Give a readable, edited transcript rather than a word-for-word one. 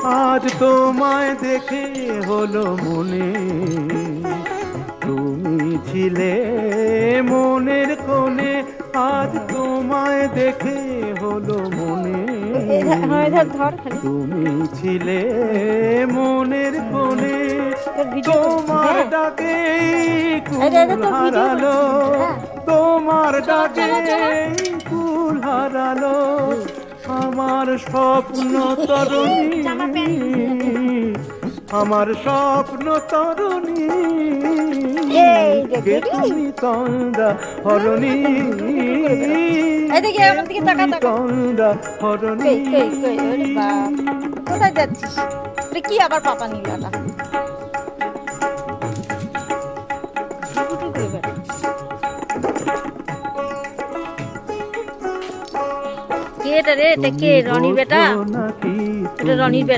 আজ তোমায় দেখে হলো মনে তুমি ছিলে মনের কোণে, আজ তোমায় দেখে হলো মনে তুমি ছিলে মনের কোণে। তোমার ডাকে কুল হারালো, তোমার ডাকে কুল হারালো আমার স্বপ্ন তরুণী, আমার স্বপ্ন তরুণী কে তুমি তন্দ্রা হরণী, তন্দ্রা হরণী। কোথায় যাচ্ছিস? কি আবার পাপা নিল না? কে এটা রে? এটা কে? রনি বেটা? এটা রনির বেটা।